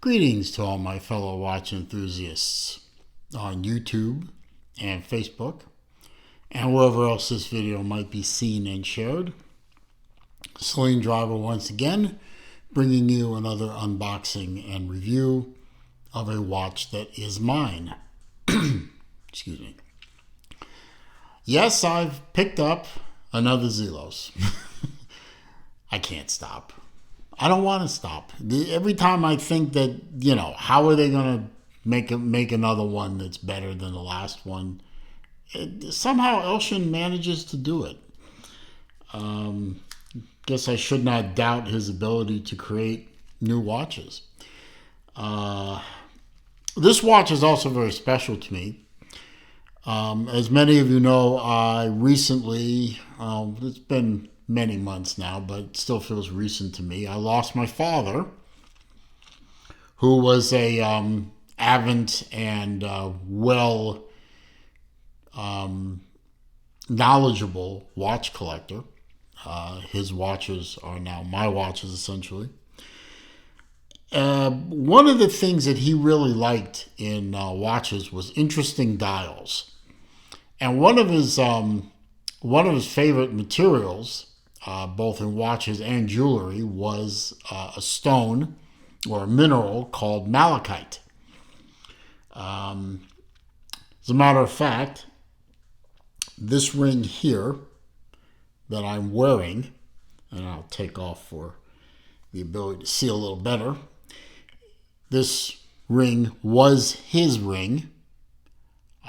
Greetings to all my fellow watch enthusiasts on YouTube and Facebook and wherever else this video might be seen and shared. Sling Driver once again, bringing you another unboxing and review of a watch that is mine. Excuse me. Yes, I've picked up another Zelos. I can't stop. I don't want to stop. Every time I think that, how are they going to make another one that's better than the last one? Somehow Elshin manages to do it. Guess I should not doubt his ability to create new watches. This watch is also very special to me. As many of you know, I recently, it's been many months now, but it still feels recent to me, I lost my father, who was a avid and knowledgeable watch collector. His watches are now my watches, essentially. One of the things that he really liked in watches was interesting dials. And one of his favorite materials, both in watches and jewelry, was a stone or a mineral called malachite. As a matter of fact, this ring here that I'm wearing, and I'll take off for the ability to see a little better, this ring was his ring.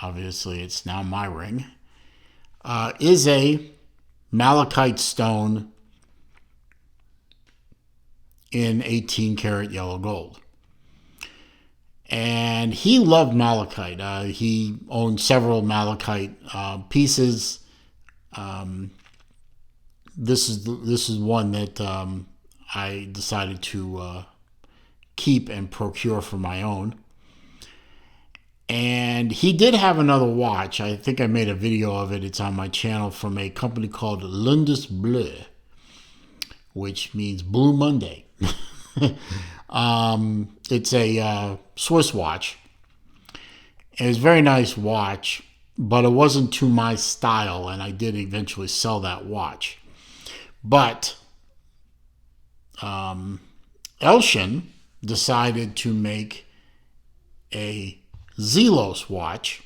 Obviously, it's now my ring. Is a malachite stone in 18 karat yellow gold. And he loved malachite. He owned several malachite pieces. This is one that I decided to keep and procure for my own. And he did have another watch. I think I made a video of it. It's on my channel, from a company called Lundus Bleu, which means Blue Monday. It's a Swiss watch. It was a very nice watch, but it wasn't to my style, and I did eventually sell that watch. But Elshin decided to make a Zelos watch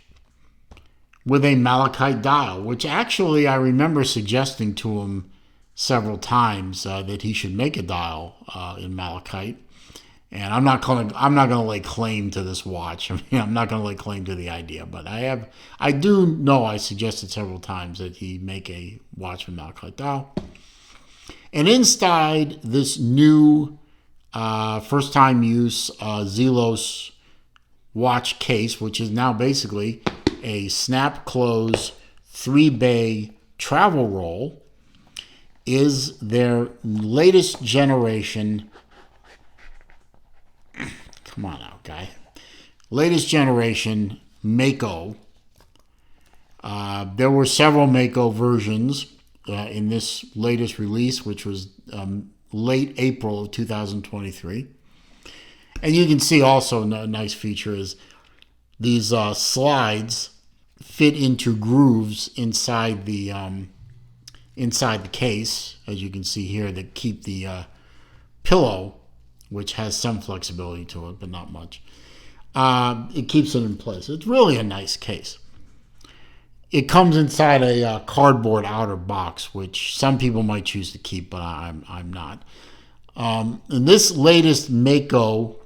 with a Malachite dial, which actually I remember suggesting to him several times that he should make a dial in malachite. And I'm not going to lay claim to this watch. I mean, I'm not going to lay claim to the idea, but I do know I suggested several times that he make a watch with malachite dial. And inside this new first time use Zelos watch case, which is now basically a snap close 3-bay travel roll, is their latest generation. Come on out, guy. Latest generation Mako. There were several Mako versions in this latest release, which was late April of 2023. And you can see also a nice feature is these slides fit into grooves inside the case, as you can see here, that keep the pillow, which has some flexibility to it, but not much. It keeps it in place. It's really a nice case. It comes inside a cardboard outer box, which some people might choose to keep, but I'm not. In this latest Mako,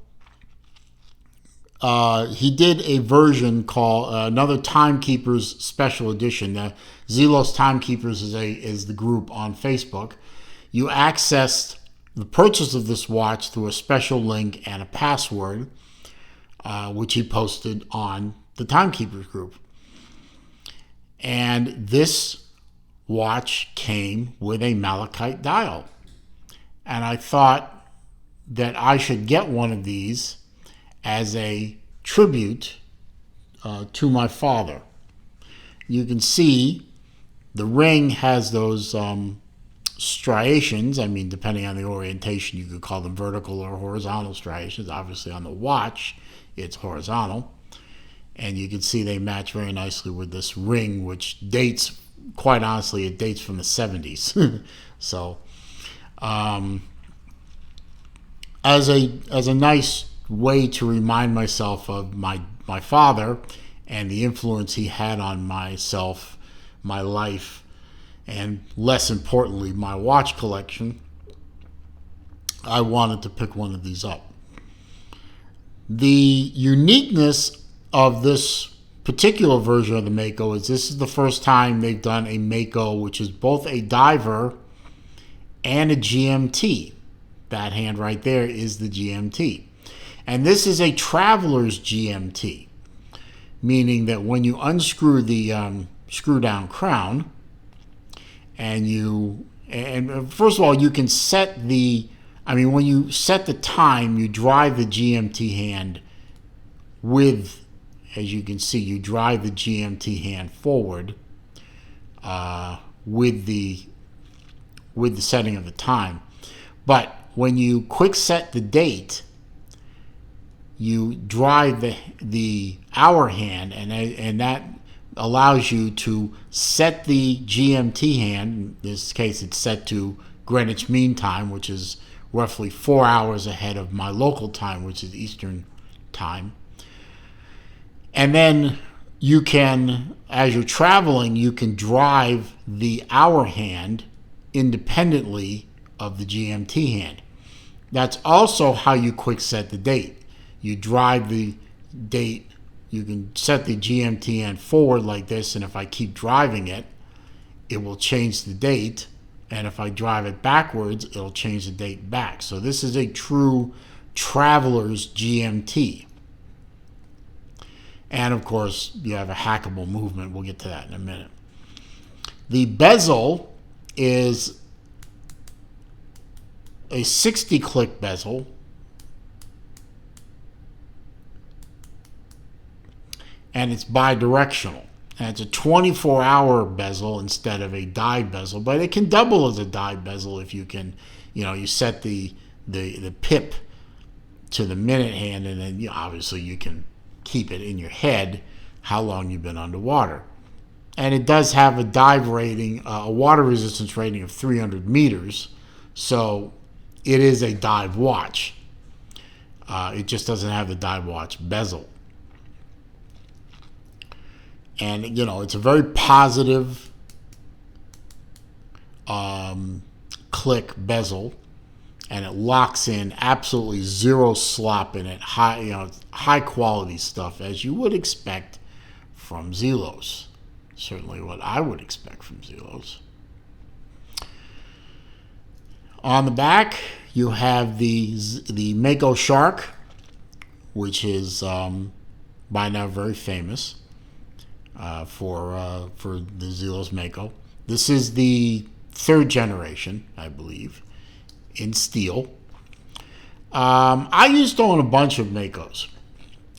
he did a version called another Timekeepers special edition. The Zelos Timekeepers is the group on Facebook. You accessed the purchase of this watch through a special link and a password, which he posted on the Timekeepers group. And this watch came with a malachite dial. And I thought that I should get one of these as a tribute to my father. You can see the ring has those striations. I mean, depending on the orientation, you could call them vertical or horizontal striations. Obviously, on the watch, it's horizontal. And you can see they match very nicely with this ring, which dates, quite honestly, it dates from the 70s. So, as a nice way to remind myself of my father and the influence he had on myself, my life, and less importantly, my watch collection, I wanted to pick one of these up. The uniqueness of this particular version of the Mako is this is the first time they've done a Mako which is both a diver and a GMT. That hand right there is the GMT. And this is a traveler's GMT, meaning that when you unscrew the screw down crown, and first of all, you can set when you set the time, you drive the GMT hand with, as you can see, you drive the GMT hand forward with the setting of the time. But when you quick set the date, you drive the hour hand, and that allows you to set the GMT hand. In this case, it's set to Greenwich Mean Time, which is roughly 4 hours ahead of my local time, which is Eastern Time. And then you can, as you're traveling, you can drive the hour hand independently of the GMT hand. That's also how you quick set the date. You drive the date, you can set the GMT hand forward like this, and if I keep driving it, it will change the date. And if I drive it backwards, it'll change the date back. So this is a true traveler's GMT. And of course, you have a hackable movement. We'll get to that in a minute. The bezel is a 60-click bezel. And it's bidirectional. And it's a 24-hour bezel instead of a die bezel, but it can double as a die bezel if you can, you set the pip to the minute hand, and then obviously you can keep it in your head how long you've been underwater. And it does have a dive rating, a water resistance rating of 300 meters, so it is a dive watch. It just doesn't have the dive watch bezel. And, it's a very positive click bezel, and it locks in absolutely zero slop in it. High quality stuff, as you would expect from Zelos. Certainly what I would expect from Zelos. On the back, you have the Mako Shark, which is by now very famous. For the Zelos Mako. This is the third generation, I believe, in steel. I used to own a bunch of Makos.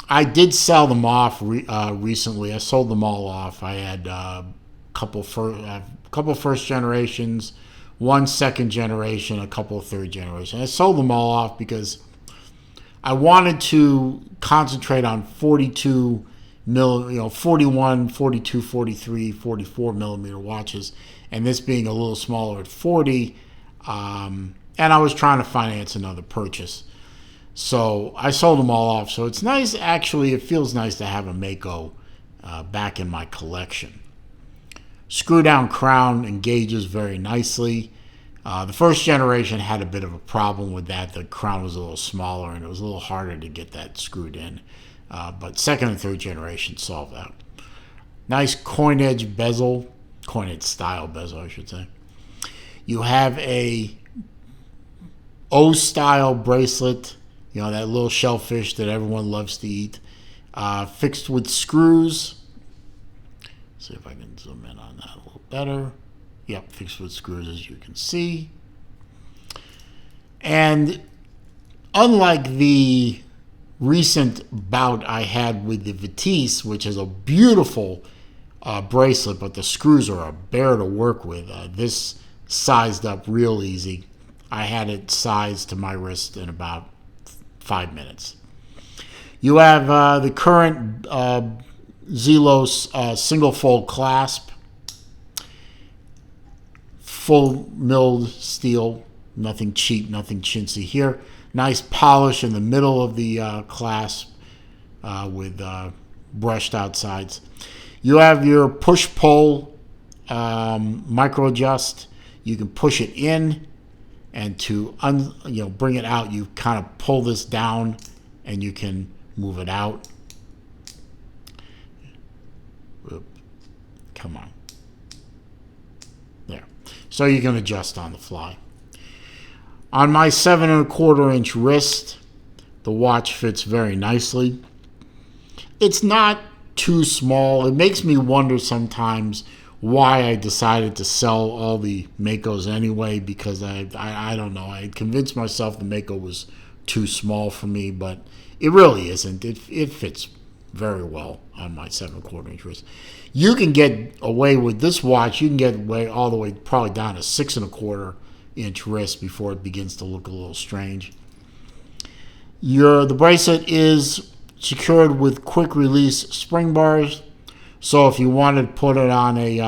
I did sell them off recently. I sold them all off. I had a couple first generations, one second generation, a couple third generation. I sold them all off because I wanted to concentrate on 42 41, 42, 43, 44 millimeter watches, and this being a little smaller at 40, and I was trying to finance another purchase. So I sold them all off. So it's nice, actually, it feels nice to have a Mako back in my collection. Screw down crown engages very nicely. The first generation had a bit of a problem with that. The crown was a little smaller, and it was a little harder to get that screwed in. But second and third generation solved that. Nice coin edge style bezel, I should say. You have a O-style bracelet, that little shellfish that everyone loves to eat, fixed with screws. See if I can zoom in on that a little better. Yep, fixed with screws, as you can see. And unlike the recent bout I had with the Vitesse, which is a beautiful bracelet, but the screws are a bear to work with. This sized up real easy. I had it sized to my wrist in about 5 minutes. You have the current Zelos single fold clasp, full milled steel, nothing cheap, nothing chintzy here. Nice polish in the middle of the clasp with brushed outsides. You have your push-pull micro adjust. You can push it in, and to bring it out, you kind of pull this down, and you can move it out. Come on. There. So you can adjust on the fly. On my 7 1/4 inch wrist, the watch fits very nicely. It's not too small. It makes me wonder sometimes why I decided to sell all the Makos anyway, because I don't know. I had convinced myself the Mako was too small for me, but it really isn't. It fits very well on my 7 1/4 inch wrist. You can get away with this watch. You can get away all the way probably down to 6 1/4 inch wrist before it begins to look a little strange. The bracelet is secured with quick release spring bars. So if you wanted to put it on a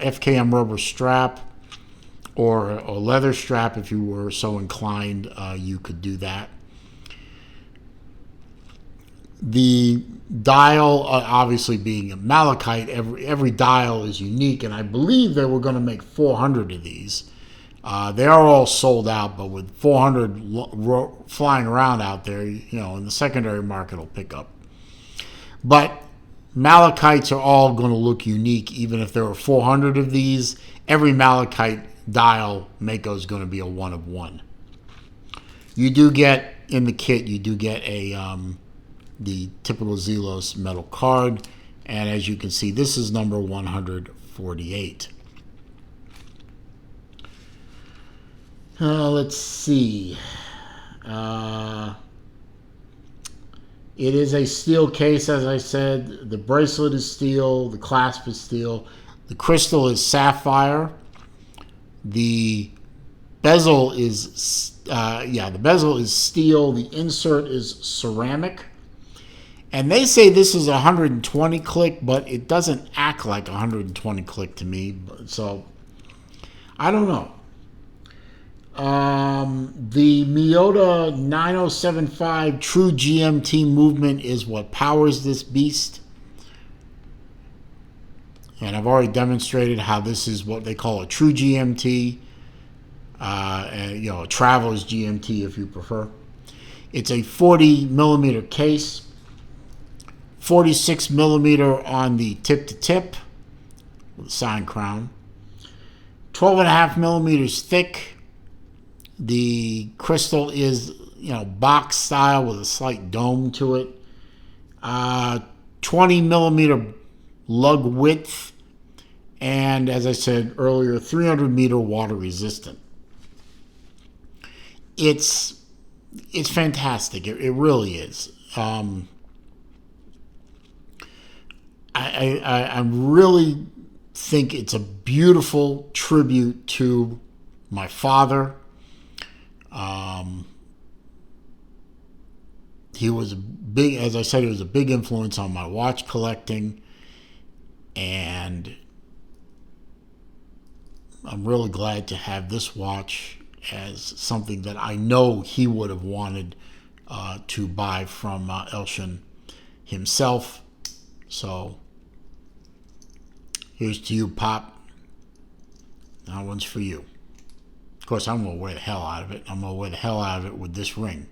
FKM rubber strap or a leather strap, if you were so inclined, you could do that. The dial, obviously being a malachite, every dial is unique, and I believe they were going to make 400 of these. They are all sold out, but with 400 flying around out there, in the secondary market will pick up. But malachites are all going to look unique, even if there were 400 of these. Every malachite dial Mako is going to be a one of one. You do get in the kit, you do get the typical Zelos metal card, and as you can see, this is number 148. Let's see. It is a steel case, as I said. The bracelet is steel. The clasp is steel. The crystal is sapphire. The bezel is the bezel is steel. The insert is ceramic. And they say this is 120 click, but it doesn't act like 120 click to me. So I don't know. The Miyota 9075 True GMT movement is what powers this beast. And I've already demonstrated how this is what they call a true GMT. And, a traveler's GMT if you prefer. It's a 40 millimeter case. 46 millimeter on the tip to tip with a sign crown. 12.5 millimeters thick. The crystal is, box style with a slight dome to it. 20 millimeter lug width. And as I said earlier, 300 meter water resistant. It's fantastic. It really is. I really think it's a beautiful tribute to my father. He was as I said, he was a big influence on my watch collecting, and I'm really glad to have this watch as something that I know he would have wanted to buy from Elshin himself. So here's to you, Pop. That one's for you. Of course, I'm going to wear the hell out of it. I'm going to wear the hell out of it with this ring.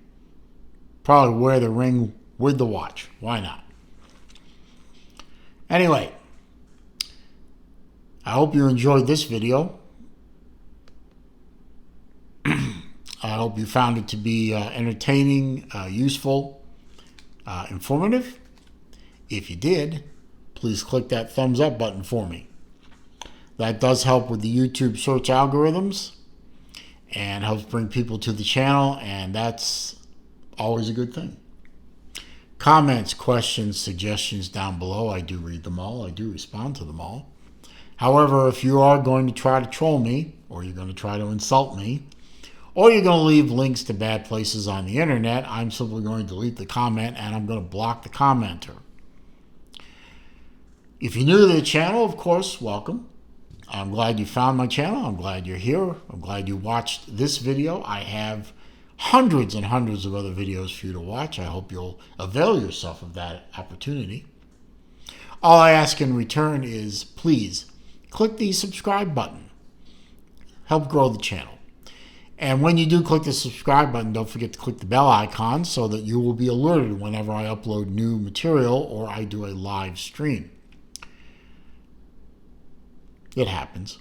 Probably wear the ring with the watch. Why not? Anyway, I hope you enjoyed this video. I hope you found it to be entertaining, useful, informative. If you did, please click that thumbs up button for me. That does help with the YouTube search algorithms and helps bring people to the channel, and that's always a good thing. Comments, questions, suggestions down below. I do read them all. I do respond to them all. However, if you are going to try to troll me, or you're going to try to insult me, or you're going to leave links to bad places on the internet, I'm simply going to delete the comment and I'm going to block the commenter. If you're new to the channel, of course, welcome. I'm glad you found my channel. I'm glad you're here. I'm glad you watched this video. I have hundreds and hundreds of other videos for you to watch. I hope you'll avail yourself of that opportunity. All I ask in return is please click the subscribe button. Help grow the channel. And when you do click the subscribe button, don't forget to click the bell icon so that you will be alerted whenever I upload new material or I do a live stream. It happens.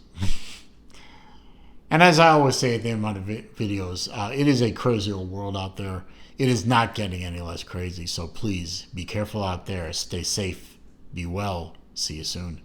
And as I always say at the end of my videos, it is a crazy old world out there. It is not getting any less crazy. So please be careful out there. Stay safe. Be well. See you soon.